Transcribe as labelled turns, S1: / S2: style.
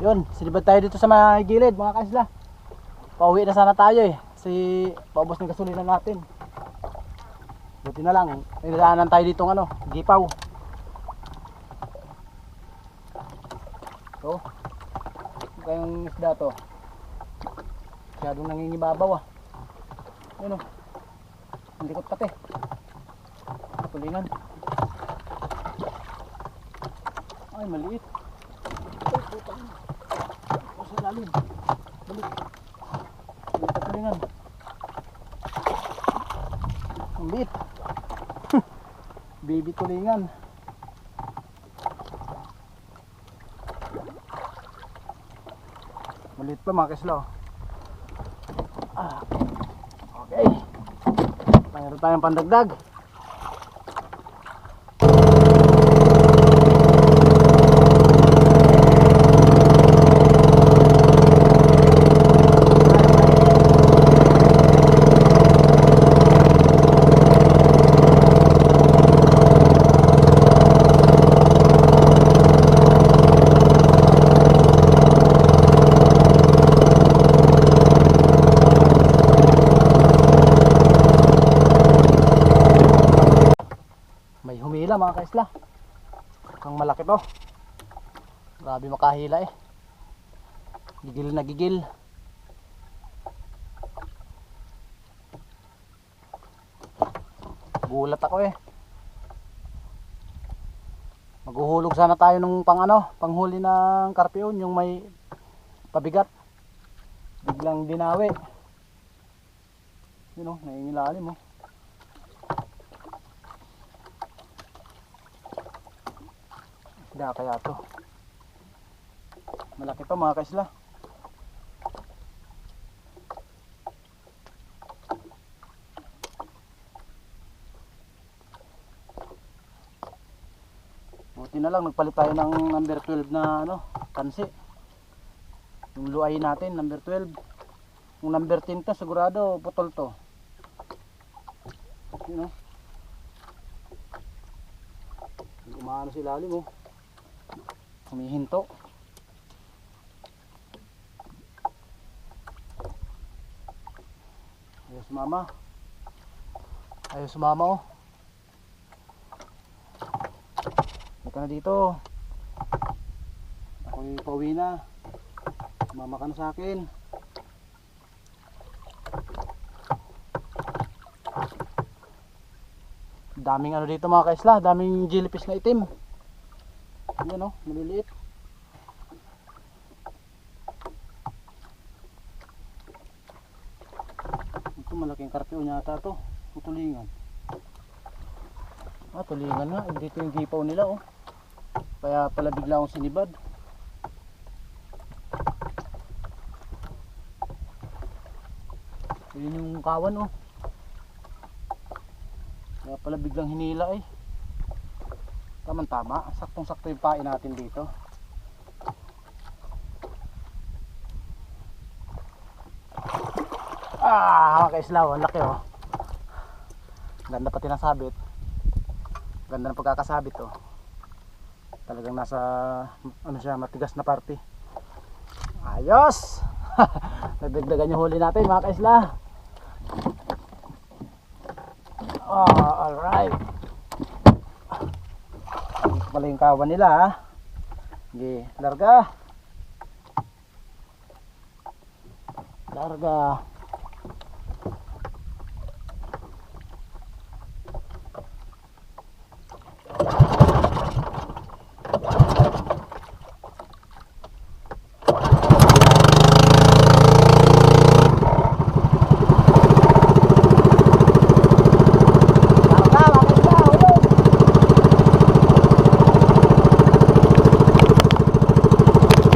S1: Yun, sinibad tayo dito sa mga gilid mga kaisla. Pauwi na sana tayo eh. Kasi paubos ng gasolina natin. Buti na lang, pinadaanan tayo dito ng ano, Gipaw. So, kayong isda to. Masyadong nangingibabaw ah. Yun o. Ang likot pati. Tulingan. Ay, maliit. Ay, putang. O sa lalim. Balik. Balik tulingan. Ang liit. Baby tulingan. Maliit pa mga kislo. Okay. Mayroon tayong pandagdag. May humila mga kaisla. Ang malaki to. Grabe makahila eh. Gigil na gigil. Gulat ako eh. Maghuhulog sana tayo nung panghuli ng karpion, yung may pabigat. Biglang dinawi. Yun o, nangingilalim o. Isda kaya to. Malaki to mga kaisla. Buti na lang nagpalit tayo ng number 12 na kansi. Yung luay natin number 12. Yung number 10 to sigurado putol to. You know? Umaano si lalim oh. Humihinto. Ayaw sumama. Ayaw sumama oh. Ika na dito. Ako'y pauwi na. Sumama ka na sa akin. Daming dito mga kaisla. Daming jellyfish na itim. Yan o, maliliit. Ito malaking karpio yata to. Tulingan. Tulingan nga. Dito yung gipaw nila oh. Kaya pala bigla akong sinibad. Yun yung kawan oh. Kaya pala biglang hinila eh. Tama, saktong sakto yung pain natin dito. Kaislaw, ang laki oh. Ganda pati ng sabit. Ganda ng pagkakasabit oh. Talagang nasa matigas na parte. Ayos. Nagdagdagan yung huli natin mga kaisla. Alright. Pala yung kawan nila ha. Sige, larga.